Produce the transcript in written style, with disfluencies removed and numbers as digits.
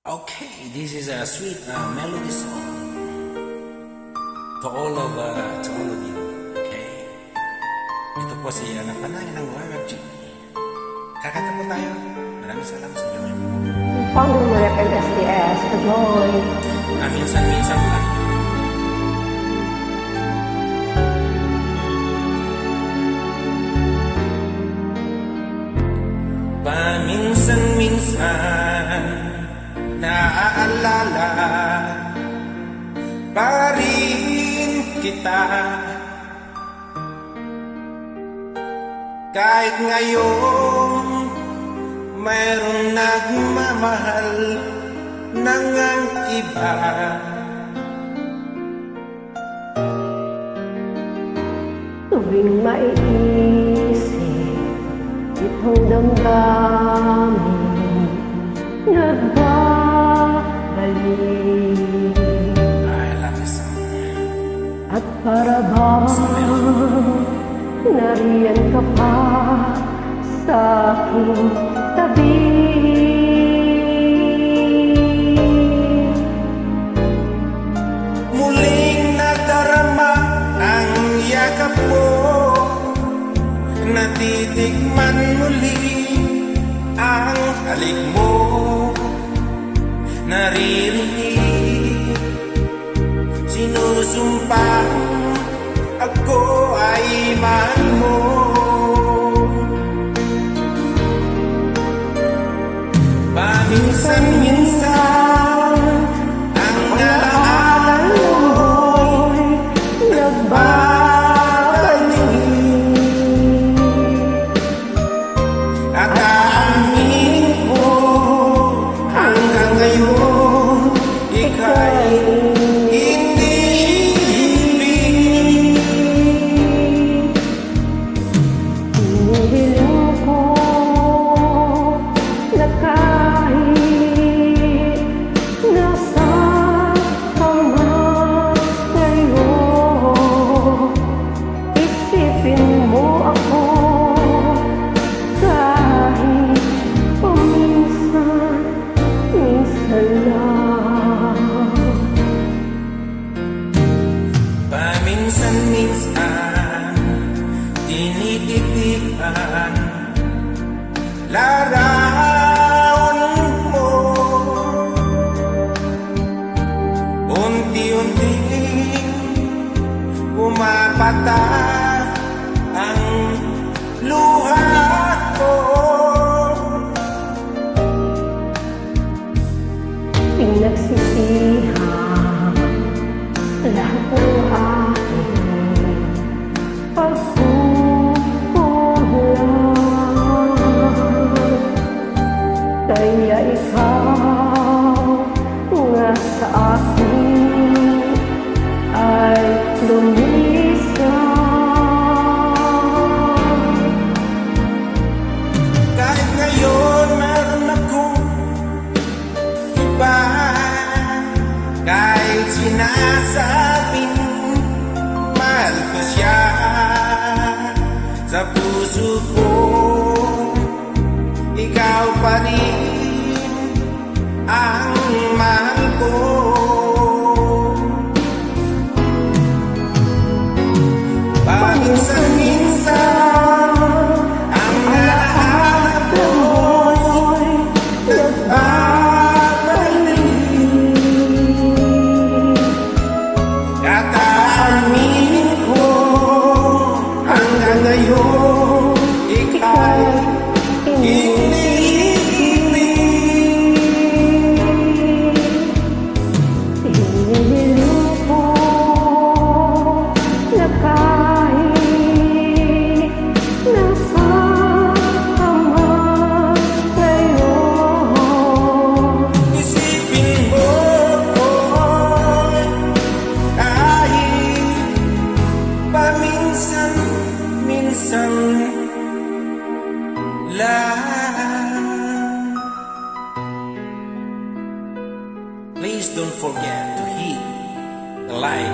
Okay, this is a sweet melody song to all of you. Okay, ito po si Panangin ng YFG. Kakanta po tayo. Maraming salamat sa inyo. Founder mo Rep STS, Kajoy. Minsan lang. Paminsan-minsan naaalala pa rin kita, kahit ngayon mayroong nagmamahal ng ang iba. Tuwing maiisip itong damdamin, nagbabalik. I love this song. At para bang nariyan ka pa sa aking tabi. Muling nadarama ang yakap mo, natitikman muli ang halik mo, naririnig sinusumpa ako ay mahal mo. Paminsan-minsan ang alaala mo'y nagbabalik, at aaminin ko hanggang ngayon ika'y iniibig. Hinihiling ko na kahit nasaan ka man ngayon, isipin mo ako kahit paminsan-minsan lang. Paminsan-minsan tinititikan larawan mo, unti-unting pumapatak ang luha ko. Pinagsisihan lahat ng aking pagkukulang, kaya ikaw nga sa akin ay lumisan. Kahit ngayon meron akong iba, kahit sinasabing mahal ko siya, sa puso ko ikaw pa rin ang mahal ko. Paminsan-minsan ang alaala ko'y nagbabalik, at aaminin ko hanggang ngayon ika'y iniibig. Hinihiling ko na kahit nasaan ka man ngayon, Isipin mo kahit paminsan-minsan lang. Please don't forget to hit the like